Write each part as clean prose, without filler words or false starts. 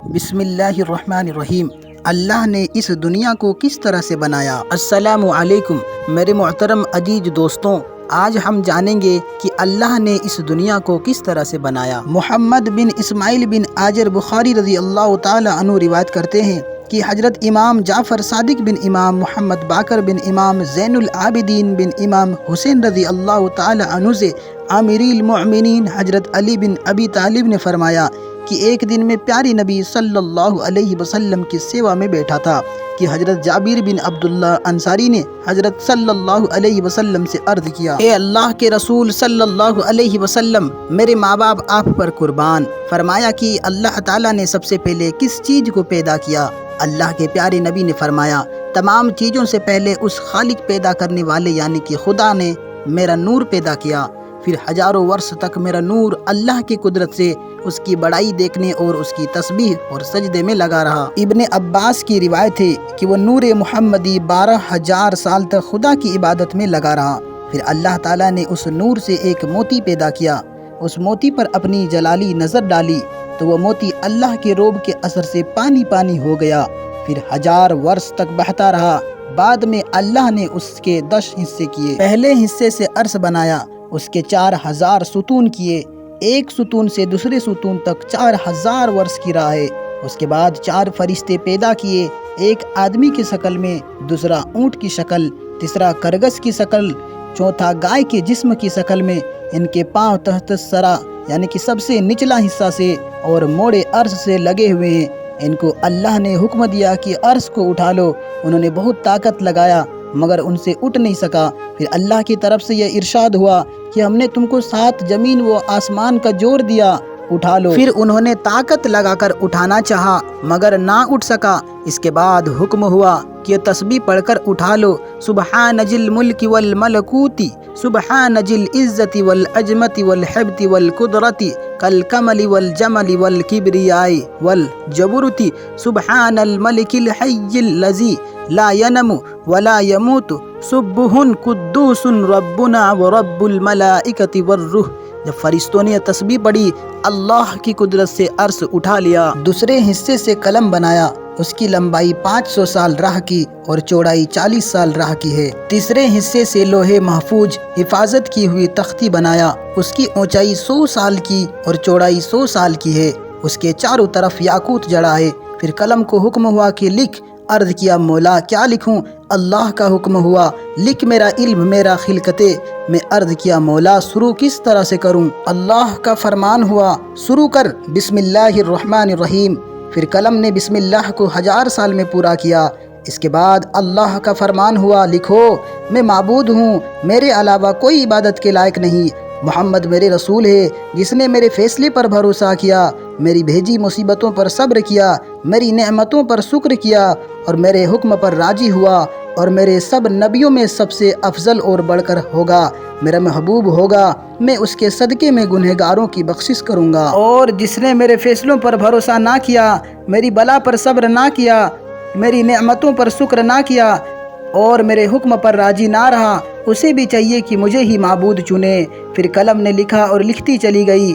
بسم اللہ الرحمن الرحیم۔ اللہ نے اس دنیا کو کس طرح سے بنایا؟ السلام علیکم میرے محترم عزیز دوستوں، آج ہم جانیں گے کہ اللہ نے اس دنیا کو کس طرح سے بنایا۔ محمد بن اسماعیل بن آجر بخاری رضی اللہ تعالی عنہ روایت کرتے ہیں کہ حضرت امام جعفر صادق بن امام محمد باقر بن امام زین العابدین بن امام حسین رضی اللہ تعالی عنہ سے امیر المؤمنین حضرت علی بن ابی طالب نے فرمایا کہ ایک دن میں پیارے نبی صلی اللہ علیہ وسلم کی سیوا میں بیٹھا تھا کہ حضرت جابر بن عبداللہ انصاری نے حضرت صلی اللہ علیہ وسلم سے عرض کیا، اے اللہ کے رسول صلی اللہ علیہ وسلم، میرے ماں باپ آپ پر قربان۔ فرمایا کہ اللہ تعالیٰ نے سب سے پہلے کس چیز کو پیدا کیا؟ اللہ کے پیارے نبی نے فرمایا، تمام چیزوں سے پہلے اس خالق پیدا کرنے والے یعنی کہ خدا نے میرا نور پیدا کیا، پھر ہزاروں برس تک میرا نور اللہ کی قدرت سے اس کی بڑائی دیکھنے اور اس کی تسبیح اور سجدے میں لگا رہا۔ ابن عباس کی روایت ہے کہ وہ نور محمدی 12,000 سال تک خدا کی عبادت میں لگا رہا۔ پھر اللہ تعالیٰ نے اس نور سے ایک موتی پیدا کیا، اس موتی پر اپنی جلالی نظر ڈالی تو وہ موتی اللہ کے روب کے اثر سے پانی پانی ہو گیا، پھر 1000 برس تک بہتا رہا۔ بعد میں اللہ نے اس کے 10 حصے کیے۔ پہلے حصے سے عرش بنایا، اس کے 4000 ستون کیے، ایک ستون سے دوسرے ستون تک 4000 برس کی راہ ہے۔ اس کے بعد 4 فرشتے پیدا کیے، ایک آدمی کی شکل میں، دوسرا اونٹ کی شکل، تیسرا خرگوش کی شکل، چوتھا گائے کے جسم کی شکل میں۔ ان کے پاؤں تحت سرا یعنی کہ سب سے نچلا حصہ سے اور موڑے عرش سے لگے ہوئے ہیں۔ ان کو اللہ نے حکم دیا کہ عرش کو اٹھا لو، انہوں نے بہت طاقت لگایا مگر ان سے اٹھ نہیں سکا۔ پھر اللہ کی طرف سے یہ ارشاد ہوا کہ ہم نے تم کو 7 زمین و آسمان کا زور دیا، اٹھا لو۔ پھر انہوں نے طاقت لگا کر اٹھانا چاہا مگر نہ اٹھ سکا۔ اس کے بعد حکم ہوا کہ تسبیح پڑھ کر اٹھا لو، سبحان ذی الملک والملکوت، سبحان ذی العزت والعظمت والحبت والقدرت کالکمل والجمل والکبریاء والجبروت، سبحان الملک الحی الذی لا ینم ولا یموت، سبح قدوس ربنا ورب الملائکۃ والروح۔ جب فرشتوں نے تسبیح پڑھی، اللہ کی قدرت سے عرش اٹھا لیا۔ دوسرے حصے سے قلم بنایا، اس کی لمبائی 500 سال راہ کی اور چوڑائی 40 سال راہ کی ہے۔ تیسرے حصے سے لوہے محفوظ حفاظت کی ہوئی تختی بنایا، اس کی اونچائی 100 سال کی اور چوڑائی 100 سال کی ہے، اس کے چاروں طرف یاقوت جڑا ہے۔ پھر قلم کو حکم ہوا کہ لکھ۔ عرض کیا، مولا کیا لکھوں؟ اللہ کا حکم ہوا، لکھ میرا علم، میرا خلقتے۔ میں عرض کیا، مولا شروع کس طرح سے کروں؟ اللہ کا فرمان ہوا، شروع کر، بسم اللہ الرحمن الرحیم۔ پھر قلم نے بسم اللہ کو 1000 سال میں پورا کیا۔ اس کے بعد اللہ کا فرمان ہوا، لکھو، میں معبود ہوں، میرے علاوہ کوئی عبادت کے لائق نہیں، محمد میرے رسول ہے، جس نے میرے فیصلے پر بھروسہ کیا، میری بھیجی مصیبتوں پر صبر کیا، میری نعمتوں پر شکر کیا اور میرے حکم پر راضی ہوا، اور میرے سب نبیوں میں سب سے افضل اور بڑھ کر ہوگا، میرا محبوب ہوگا، میں اس کے صدقے میں گنہگاروں کی بخشش کروں گا۔ اور جس نے میرے فیصلوں پر بھروسہ نہ کیا، میری بلا پر صبر نہ کیا، میری نعمتوں پر شکر نہ کیا اور میرے حکم پر راضی نہ رہا، اسے بھی چاہیے کہ مجھے ہی معبود چنے۔ پھر قلم نے لکھا اور لکھتی چلی گئی،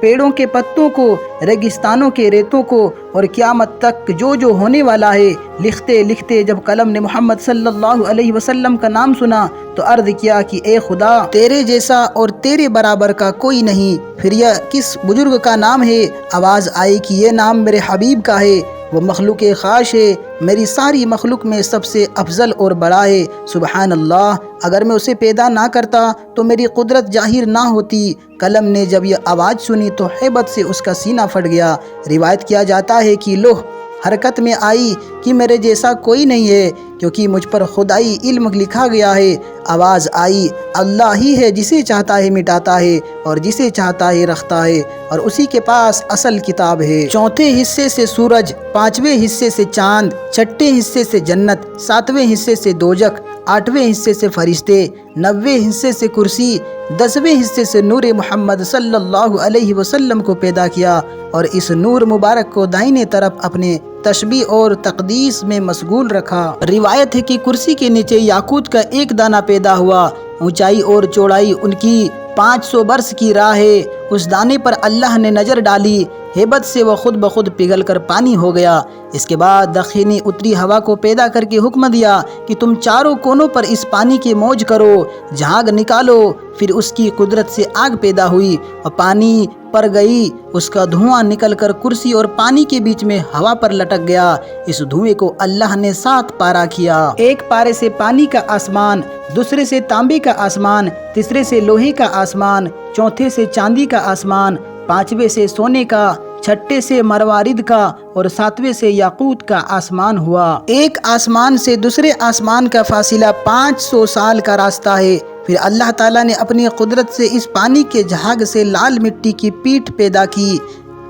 پیڑوں کے پتوں کو، ریگستانوں کے ریتوں کو، اور قیامت تک جو ہونے والا ہے۔ لکھتے لکھتے جب قلم نے محمد صلی اللہ علیہ وسلم کا نام سنا تو عرض کیا کہ اے خدا، تیرے جیسا اور تیرے برابر کا کوئی نہیں۔ پھر یہ کس بزرگ کا نام ہے؟ آواز آئی کہ یہ نام میرے حبیب کا ہے، وہ مخلوق خاص ہے، میری ساری مخلوق میں سب سے افضل اور بڑا ہے۔ سبحان اللہ، اگر میں اسے پیدا نہ کرتا تو میری قدرت ظاہر نہ ہوتی۔ قلم نے جب یہ آواز سنی تو ہیبت سے اس کا سینہ پھٹ گیا۔ روایت کیا جاتا ہے کہ لوح حرکت میں آئی کہ میرے جیسا کوئی نہیں ہے، کیونکہ مجھ پر خدائی علم لکھا گیا ہے۔ آواز آئی، اللہ ہی ہے جسے چاہتا ہے مٹاتا ہے اور جسے چاہتا ہے رکھتا ہے، اور اسی کے پاس اصل کتاب ہے۔ چوتھے حصے سے سورج، 5ویں حصے سے چاند، 6ٹھے حصے سے جنت، 7ویں حصے سے دوزخ، 8ویں حصے سے فرشتے، 9ویں حصے سے کرسی، 10ویں حصے سے نور محمد صلی اللہ علیہ وسلم کو پیدا کیا، اور اس نور مبارک کو دائیں طرف اپنے تسبیح اور تقدیس میں مشغول رکھا۔ روایت ہے کہ کرسی کے نیچے یاقوت کا ایک دانہ پیدا ہوا، اونچائی اور چوڑائی ان کی 500 برس کی راہ ہے۔ اس دانے پر اللہ نے نظر ڈالی، ہیبت سے وہ خود بخود پگھل کر پانی ہو گیا۔ اس کے بعد دخینی اتری ہوا کو پیدا کر کے حکم دیا کہ تم چاروں کونوں پر اس پانی کے موج کرو، جھاگ نکالو۔ پھر اس کی قدرت سے آگ پیدا ہوئی اور پانی پر گئی، اس کا دھواں نکل کر کرسی اور پانی کے بیچ میں ہوا پر لٹک گیا۔ اس دھوئیں کو اللہ نے 7 پارا کیا، ایک پارے سے پانی کا آسمان، دوسرے سے تانبے کا آسمان، تیسرے سے لوہے کا آسمان، چوتھے سے چاندی کا آسمان، پانچویں سے سونے کا، چھٹے سے مروارید کا اور 7ویں سے یاقوت کا آسمان ہوا۔ ایک آسمان سے دوسرے آسمان کا فاصلہ 500 سال کا راستہ ہے۔ پھر اللہ تعالیٰ نے اپنی قدرت سے اس پانی کے جھاگ سے لال مٹی کی پیٹھ پیدا کی۔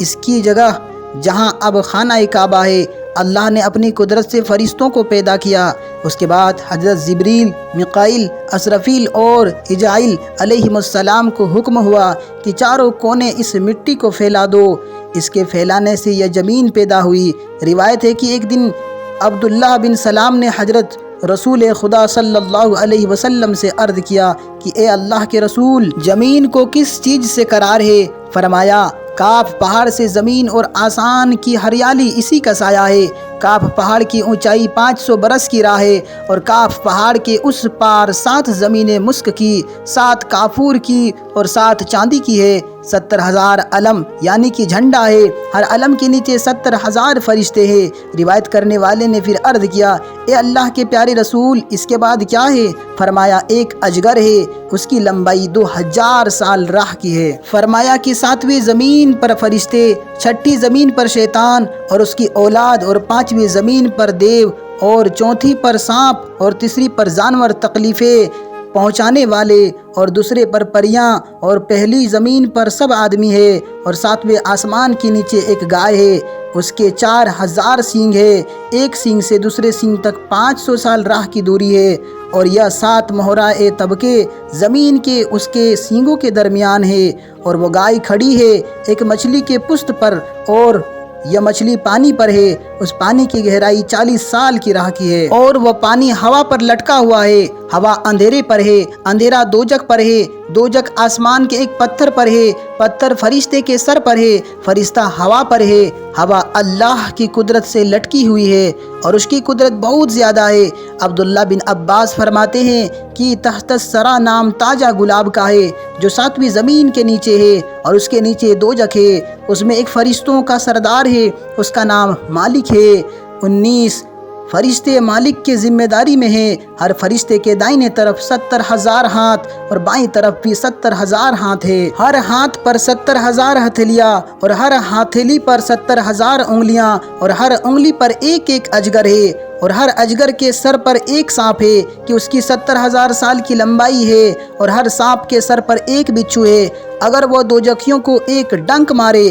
اس کی جگہ جہاں اب خانہ کعبہ ہے، اللہ نے اپنی قدرت سے فرشتوں کو پیدا کیا۔ اس کے بعد حضرت جبریل، میکائیل، اسرافیل اور اسرافیل علیہم السلام کو حکم ہوا کہ چاروں کونے اس مٹی کو پھیلا دو۔ اس کے پھیلانے سے یہ زمین پیدا ہوئی۔ روایت ہے کہ ایک دن عبداللہ بن سلام نے حضرت رسول خدا صلی اللہ علیہ وسلم سے عرض کیا کہ اے اللہ کے رسول، زمین کو کس چیز سے قرار ہے؟ فرمایا، کاف پہاڑ سے زمین اور آسمان کی ہریالی اسی کا سایہ ہے۔ کاف پہاڑ کی اونچائی 500 برس کی راہ ہے، اور کاف پہاڑ کے اس پار 7 زمینیں مسک کی، 7 کافور کی اور 7 چاندی کی ہے۔ 70,000 علم یعنی کہ جھنڈا ہے، ہر علم کے نیچے 70,000 فرشتے ہیں۔ روایت کرنے والے نے پھر عرض کیا، اے اللہ کے پیارے رسول، اس کے بعد کیا ہے؟ فرمایا، ایک اجگر ہے، اس کی لمبائی 2000 سال راہ کی ہے۔ فرمایا کہ 7ویں زمین پر فرشتے، 6ٹھی زمین پر شیطان اور اس کی اولاد، اور 5ویں زمین پر دیو، اور 4تھی پر سانپ، اور تیسری پر جانور تکلیفیں پہنچانے والے، اور دوسرے پر پریاں، اور پہلی زمین پر سب آدمی ہے، اور 7ویں آسمان کے نیچے ایک گائے ہے، اس کے 4000 سینگ ہے، ایک سینگ سے دوسرے سینگ تک 500 سال راہ کی دوری ہے، اور یہ 7 مہرائے طبقے زمین کے اس کے سینگوں کے درمیان ہے، اور وہ گائے کھڑی ہے ایک مچھلی کے پشت پر، اور یہ مچھلی پانی پر ہے، اس پانی کی گہرائی 40 سال کی راہ کی ہے، اور وہ پانی ہوا پر لٹکا ہوا ہے۔ ہوا اندھیرے پر ہے، اندھیرا دوزخ پر ہے، دوزخ آسمان کے ایک پتھر پر ہے، پتھر فرشتے کے سر پر ہے، فرشتہ ہوا پر ہے۔ ہوا اللہ کی قدرت سے لٹکی ہوئی ہے، اور اس کی قدرت بہت زیادہ ہے۔ عبداللہ بن عباس فرماتے ہیں کہ تحت الثری نام تاجہ گلاب کا ہے، جو 7ویں زمین کے نیچے ہے، اور اس کے نیچے دوزخ ہے۔ اس میں ایک فرشتوں کا سردار ہے، اس کا نام مالک ہے۔ 19 فرشتے مالک کے ذمہ داری میں ہیں۔ ہر فرشتے کے دائیں طرف 70,000 ہاتھ اور بائیں طرف بھی 70,000 ہاتھ ہے۔ ہر ہاتھ پر 70,000 ہتھیلیاں، اور ہر ہتھیلی پر 70,000 انگلیاں، اور ہر انگلی پر ایک ایک اجگر ہے، اور ہر اجگر کے سر پر ایک سانپ ہے کہ اس کی 70,000 سال کی لمبائی ہے، اور ہر سانپ کے سر پر ایک بچھو ہے۔ اگر وہ دوزخیوں کو ایک ڈنک مارے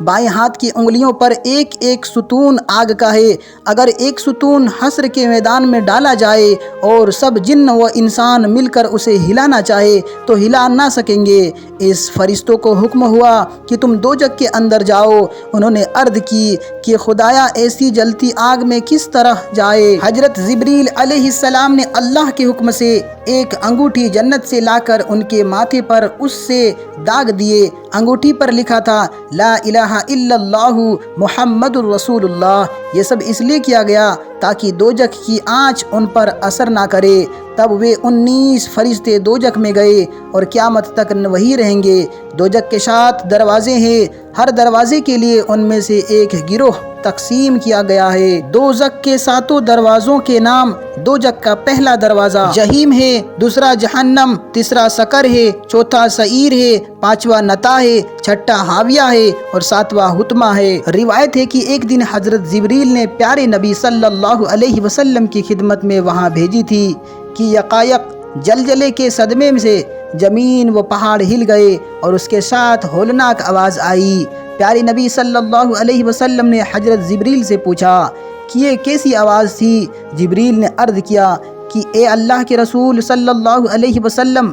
بائیں ہاتھ کی انگلیوں پر ایک ایک ستون آگ کا ہے۔ اگر ایک ستون حشر کے میدان میں ڈالا جائے اور سب جن و انسان مل کر اسے ہلانا چاہے تو ہلا نہ سکیں گے۔ اس فرشتوں کو حکم ہوا کہ تم دوزخ کے اندر جاؤ۔ انہوں نے عرض کی کہ خدایا ایسی جلتی آگ میں کس طرح جائے؟ حضرت جبریل علیہ السلام نے اللہ کے حکم سے ایک انگوٹھی جنت سے لا کر ان کے ماتھے پر اس سے داغ دیے۔ انگوٹھی پر لکھا تھا لا الہ الا اللہ محمد الرسول اللہ۔ یہ سب اس لیے کیا گیا تاکہ دوزخ کی آنچ ان پر اثر نہ کرے۔ تب وہ 19 فرشتے دوزخ میں گئے اور قیامت تک وہی رہیں گے۔ دوزخ کے 7 دروازے ہیں، ہر دروازے کے لیے ان میں سے ایک گروہ تقسیم کیا گیا ہے۔ دوزخ کے 7 دروازوں کے نام: دوزخ کا پہلا دروازہ جہیم ہے، دوسرا جہنم، تیسرا سقر ہے، چوتھا سعیر ہے، 5واں نتا ہے، 6ٹھا حاویہ ہے، اور 7واں حطمہ ہے۔ روایت ہے کہ ایک دن حضرت جبریل نے پیارے نبی صلی اللہ علیہ وسلم کی خدمت میں وہاں بھیجی تھی کہ یکایک زلزلے کے صدمے سے زمین و پہاڑ ہل گئے اور اس کے ساتھ ہولناک آواز آئی۔ پیارے نبی صلی اللہ علیہ وسلم نے حضرت جبریل سے پوچھا کہ یہ کیسی آواز تھی؟ جبریل نے عرض کیا کہ اے اللہ کے رسول صلی اللہ علیہ وسلم،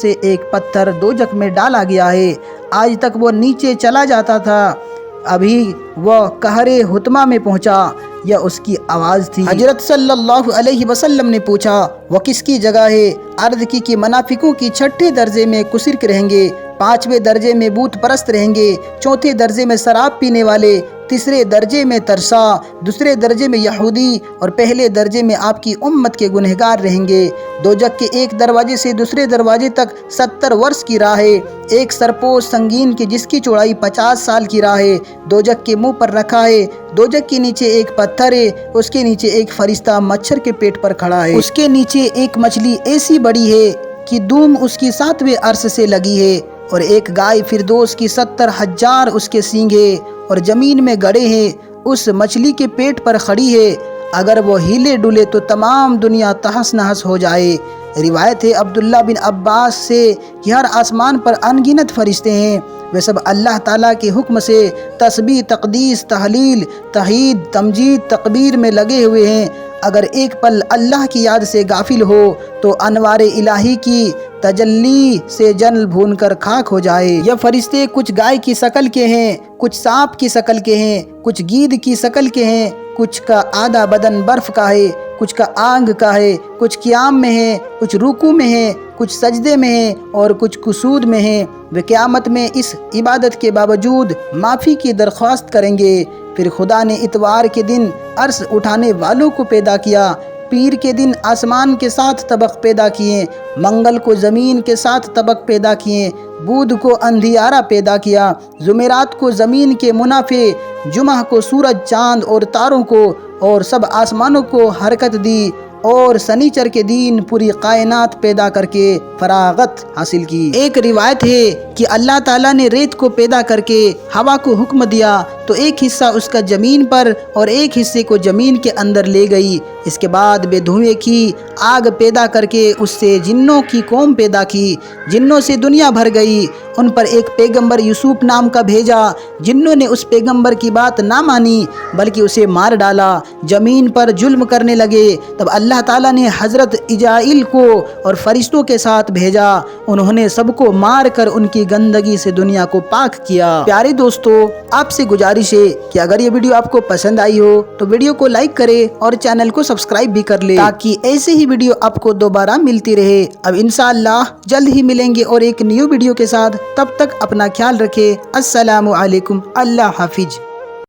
سے ایک پتھر دوزخ میں ڈالا گیا ہے، آج تک وہ نیچے چلا جاتا تھا، ابھی وہ قہر حطمہ میں پہنچا۔ یا اس کی آواز تھی؟ حضرت صلی اللہ علیہ وسلم نے پوچھا وہ کس کی جگہ ہے؟ عرض کی کہ منافقوں کی چھٹے درجے میں کسرک رہیں گے، پانچویں درجے میں بت پرست رہیں گے، چوتھے درجے میں شراب پینے والے، تیسرے درجے میں ترسا، دوسرے درجے میں یہودی اور پہلے درجے میں آپ کی امت کے گنہگار رہیں گے۔ دوزخ کے ایک دروازے سے دوسرے دروازے تک 70 برس کی راہ ہے، ایک سرپوش سنگین کی جس کی چوڑائی 50 سال کی راہ ہے دوزخ کے منہ پر رکھا ہے۔ دوزخ کے نیچے ایک پتھر ہے، اس کے نیچے ایک فرشتہ مچھر کے پیٹ پر کھڑا ہے، اس کے نیچے ایک مچھلی ایسی بڑی ہے کہ دوم اس کی 7ویں عرش سے لگی ہے، اور ایک گائے فردوس کی 70,000 اس کے سینگ ہے اور زمین میں گڑے ہیں، اس مچھلی کے پیٹ پر کھڑی ہے، اگر وہ ہیلے ڈولے تو تمام دنیا تہس نہس ہو جائے۔ روایت ہے عبداللہ بن عباس سے کہ ہر آسمان پر انگنت فرشتے ہیں، وہ سب اللہ تعالیٰ کے حکم سے تسبیح، تقدیس، تحلیل، تحمید، تمجید، تکبیر میں لگے ہوئے ہیں۔ اگر ایک پل اللہ کی یاد سے غافل ہو تو انوار الہی کی تجلی سے جل بھون کر خاک ہو جائے۔ یہ فرشتے کچھ گائے کی شکل کے ہیں، کچھ سانپ کی شکل کے ہیں، کچھ گید کی شکل کے ہیں، کچھ کا آدھا بدن برف کا ہے، کچھ کا آنگ کا ہے، کچھ قیام میں ہے، کچھ رکوع میں ہے، کچھ سجدے میں ہے اور کچھ قصود میں ہے۔ وہ قیامت میں اس عبادت کے باوجود معافی کی درخواست کریں گے۔ پھر خدا نے اتوار کے دن عرش اٹھانے والوں کو پیدا کیا، پیر کے دن آسمان کے 7 طبق پیدا کیے، منگل کو زمین کے 7 طبق پیدا کیے، بدھ کو اندھیارا پیدا کیا، جمعرات کو زمین کے منافع، جمعہ کو سورج، چاند اور تاروں کو اور سب آسمانوں کو حرکت دی، اور سنیچر کے دن پوری کائنات پیدا کر کے فراغت حاصل کی۔ ایک روایت ہے کہ اللہ تعالیٰ نے ریت کو پیدا کر کے ہوا کو حکم دیا تو ایک حصہ اس کا زمین پر اور ایک حصے کو زمین کے اندر لے گئی۔ اس کے بعد بے دھوئیں کی آگ پیدا کر کے اس سے جنوں کی قوم پیدا کی، جنوں سے دنیا بھر گئی۔ ان پر ایک پیغمبر یوسف نام کا بھیجا، جنوں نے اس پیغمبر کی بات نہ مانی بلکہ اسے مار ڈالا، زمین پر ظلم کرنے لگے۔ تب اللہ تعالیٰ نے حضرت اجرائیل کو اور فرشتوں کے ساتھ بھیجا، انہوں نے سب کو مار کر ان کی گندگی سے دنیا کو پاک کیا۔ پیارے دوستو، آپ سے گزارش ہے کہ اگر یہ ویڈیو آپ کو پسند آئی ہو تو ویڈیو کو لائک کرے اور چینل کو سبسکرائب بھی کر لے تاکہ ایسے ہی ویڈیو آپ کو دوبارہ ملتی رہے۔ اب انشاءاللہ جلد ہی ملیں گے اور ایک نیو ویڈیو کے ساتھ، تب تک اپنا خیال رکھے۔ السلام علیکم، اللہ حافظ۔